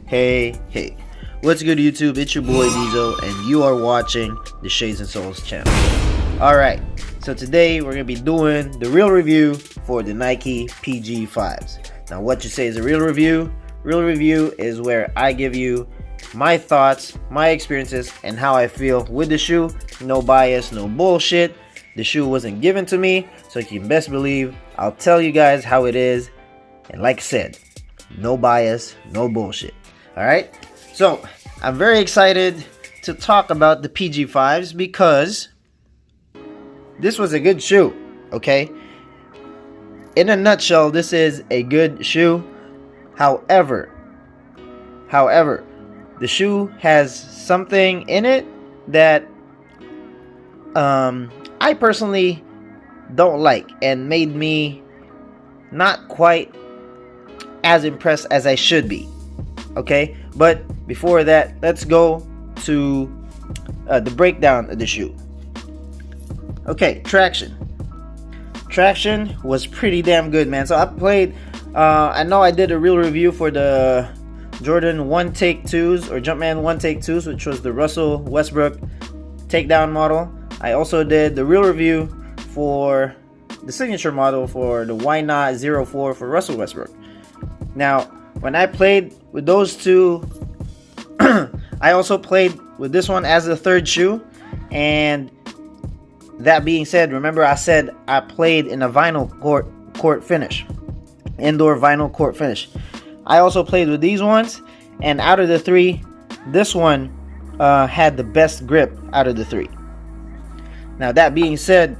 Hey, what's good YouTube? It's your boy Diesel and you are watching the ShadeSnSoleS channel. Alright, so today we're going to be doing the real review for the Nike PG5s. Now what you say is a real review? Real review is where I give you my thoughts, my experiences, and how I feel with the shoe. No bias, no bullshit. The shoe wasn't given to me, so you can best believe I'll tell you guys how it is. And like I said, no bias, no bullshit. Alright, so I'm very excited to talk about the PG5s because this was a good shoe, okay? In a nutshell, this is a good shoe. However, the shoe has something in it that I personally don't like and made me not quite as impressed as I should be. Okay, but before that, let's go to the breakdown of the shoe. Okay, traction was pretty damn good, man. So I played, I know I did a real review for the Jordan 1 Take 2s or Jumpman 1 Take 2s, which was the Russell Westbrook takedown model. I also did the real review for the signature model for the Why Not 04 for Russell Westbrook. Now, when I played with those two, I also played with this one as the third shoe. And that being said, remember I said I played in a vinyl court finish, indoor vinyl court finish. I also played with these ones, and out of the three, this one had the best grip out of the three. Now that being said,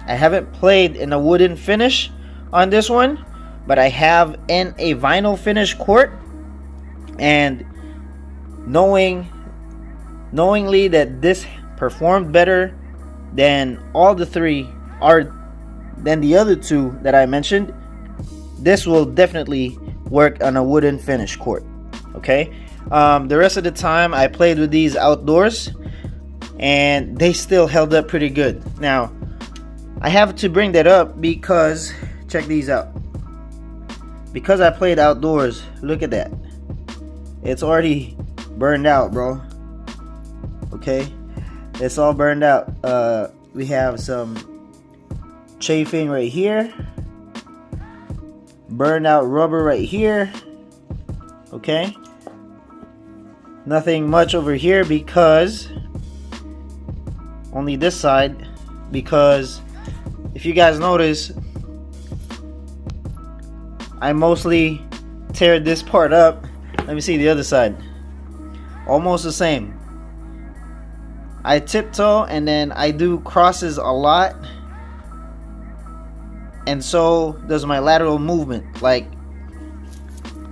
I haven't played in a wooden finish on this one, but I have in a vinyl finish court, and knowingly that this performed better than all the three than the other two that I mentioned, this will definitely work on a wooden finish court. Okay, the rest of the time I played with these outdoors and they still held up pretty good. Now I have to bring that up because check these out. Because I played outdoors, look at that. It's already burned out, bro. Okay, it's all burned out. We have some chafing right here, burned out rubber right here. Okay, nothing much over here because only this side, because if you guys notice, I mostly tear this part up. Let me see the other side. Almost the same. I tiptoe and then I do crosses a lot, and so does my lateral movement. Like,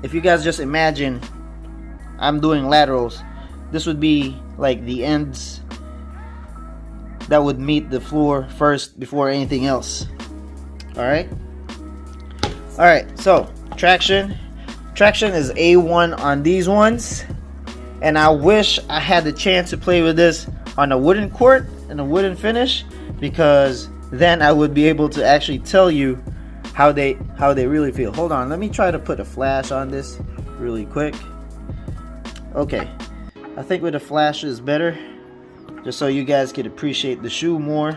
if you guys just imagine I'm doing laterals, this would be like the ends that would meet the floor first before anything else. Alright, so traction is A1 on these ones, and I wish I had the chance to play with this on a wooden court and a wooden finish, because then I would be able to actually tell you how they really feel. Hold on, let me try to put a flash on this really quick. Okay, I think with a flash is better, just so you guys can appreciate the shoe more.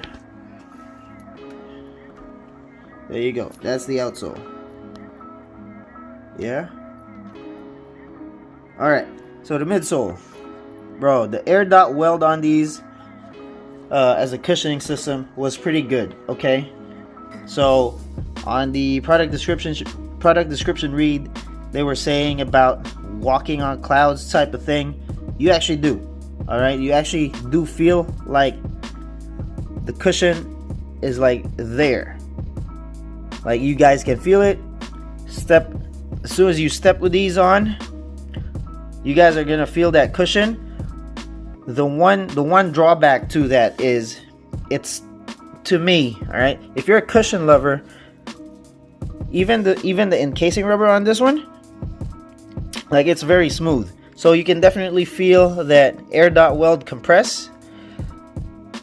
There you go, that's the outsole. Yeah. Alright, so the midsole, bro, the air dot weld on these as a cushioning system was pretty good. Okay, so on the product description read, they were saying about walking on clouds type of thing. You actually do. Alright, you actually do feel like the cushion is like there, like you guys can feel it. As soon as you step with these on, you guys are gonna feel that cushion. The one drawback to that is, it's, to me, all right, if you're a cushion lover, even the encasing rubber on this one, like, it's very smooth, so you can definitely feel that air dot weld compress.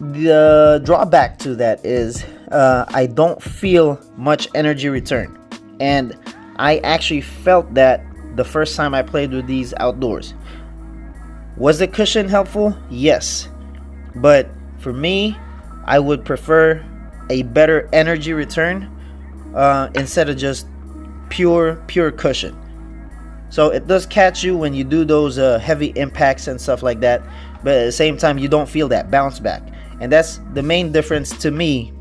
The drawback to that is I don't feel much energy return, and I actually felt that the first time I played with these outdoors. Was the cushion helpful? Yes. But for me, I would prefer a better energy return instead of just pure cushion. So it does catch you when you do those heavy impacts and stuff like that, but at the same time you don't feel that bounce back. And that's the main difference to me.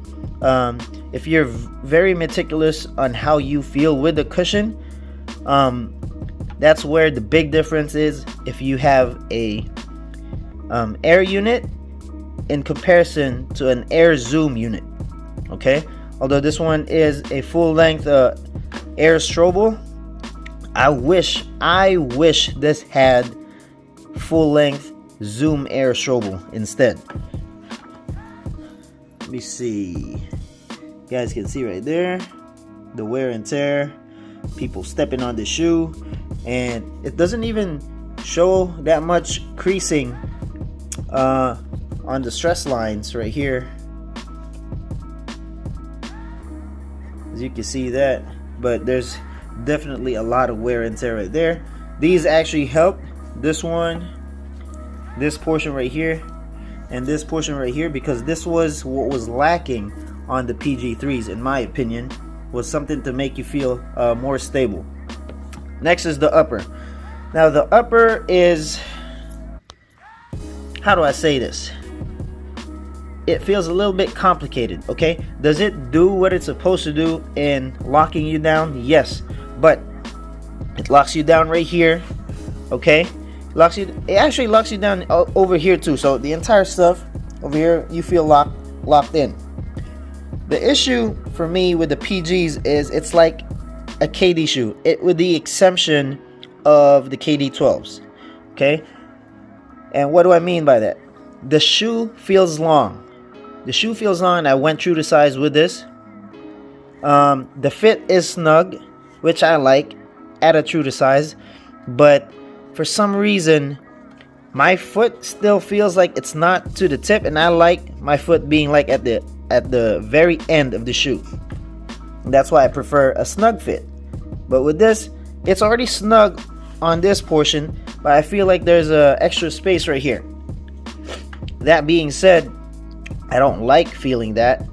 If you're very meticulous on how you feel with the cushion, that's where the big difference is. If you have a air unit in comparison to an air zoom unit, okay? Although this one is a full length air strobel, I wish this had full length zoom air strobel instead. Let me see. You guys can see right there the wear and tear, people stepping on the shoe, and it doesn't even show that much creasing on the stress lines right here, as you can see that. But there's definitely a lot of wear and tear right there. These actually help. This one, this portion right here, and this portion right here, because this was what was lacking on the PG3s, in my opinion, was something to make you feel more stable. Next is the upper. Now the upper is, how do I say this? It feels a little bit complicated, okay? Does it do what it's supposed to do in locking you down? Yes, but it locks you down right here, okay? It actually locks you down over here too. So the entire stuff over here, you feel locked in. The issue for me with the PGs is it's like a KD shoe, with the exception of the KD12s, okay? And what do I mean by that? The shoe feels long. The shoe feels long. I went true to size with this. The fit is snug, which I like at a true to size, but for some reason my foot still feels like it's not to the tip, and I like my foot being like at the very end of the shoe. That's why I prefer a snug fit. But with this, it's already snug on this portion, but I feel like there's a extra space right here. That being said, I don't like feeling that.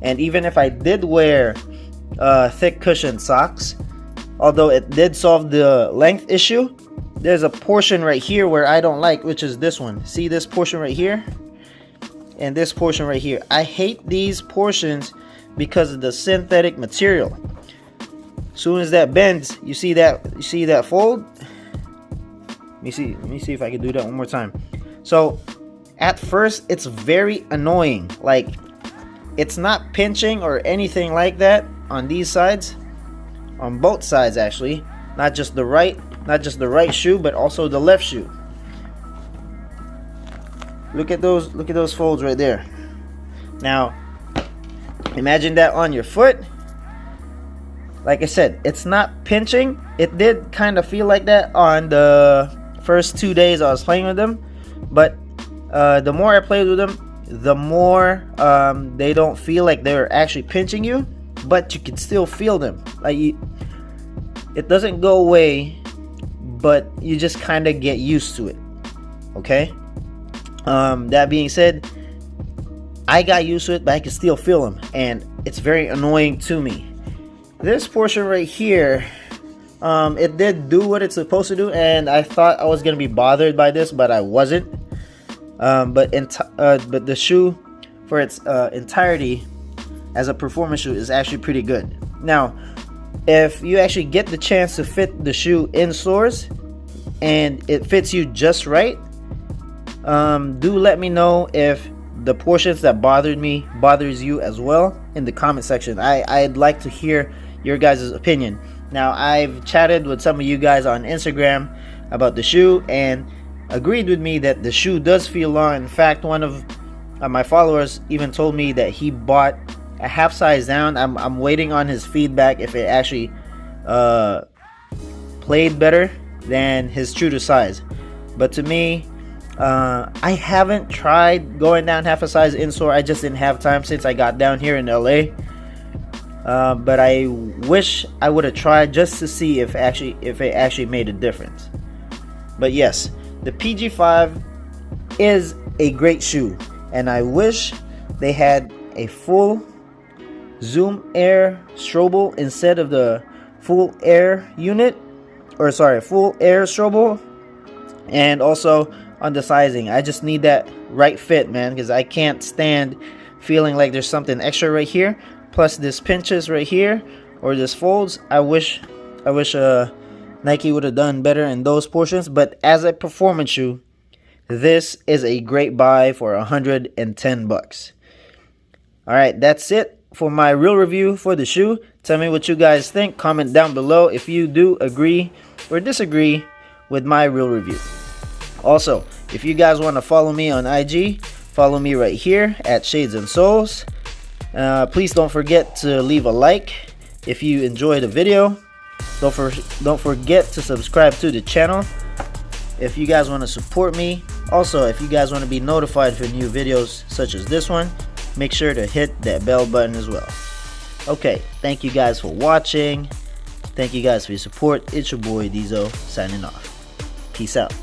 And even if I did wear thick cushion socks, although it did solve the length issue, there's a portion right here where I don't like, which is this one. See this portion right here? And this portion right here. I hate these portions because of the synthetic material. As soon as that bends, you see that fold? Let me see if I can do that one more time. So at first it's very annoying. Like, it's not pinching or anything like that on these sides, on both sides actually, not just the right shoe, but also the left shoe. Look at those folds right there. Now imagine that on your foot. Like I said, it's not pinching. It did kind of feel like that on the first 2 days I was playing with them, but the more I played with them, the more they don't feel like they're actually pinching you, but you can still feel them. Like, it doesn't go away, but you just kind of get used to it. Okay. That being said, I got used to it, but I can still feel them, and it's very annoying to me. This portion right here, it did do what it's supposed to do, and I thought I was gonna be bothered by this, but I wasn't. But the shoe, for its entirety as a performance shoe, is actually pretty good. Now, if you actually get the chance to fit the shoe in stores and it fits you just right, do let me know if the portions that bothered me bothers you as well in the comment section. I'd like to hear your guys' opinion. Now, I've chatted with some of you guys on Instagram about the shoe and agreed with me that the shoe does feel long. In fact, one of my followers even told me that he bought a half size down. I'm waiting on his feedback if it actually played better than his true to size. But to me, I haven't tried going down half a size in store. I just didn't have time since I got down here in LA. but I wish I would have tried just to see if it actually made a difference. But yes, the PG5 is a great shoe, and I wish they had a full zoom air strobel instead of the full air unit, or sorry, full air strobel. And also on the sizing, I just need that right fit, man, because I can't stand feeling like there's something extra right here, plus this pinches right here, or this folds. I wish Nike would have done better in those portions. But as a performance shoe, this is a great buy for $110. All right, that's it for my real review for the shoe. Tell me what you guys think. Comment down below if you do agree or disagree with my real review. Also, if you guys want to follow me on IG, follow me right here at ShadeSnSoleS. Please don't forget to leave a like if you enjoyed the video. Don't forget to subscribe to the channel if you guys want to support me. Also, if you guys want to be notified for new videos such as this one, make sure to hit that bell button as well. Okay, thank you guys for watching. Thank you guys for your support. It's your boy Dizo signing off. Peace out.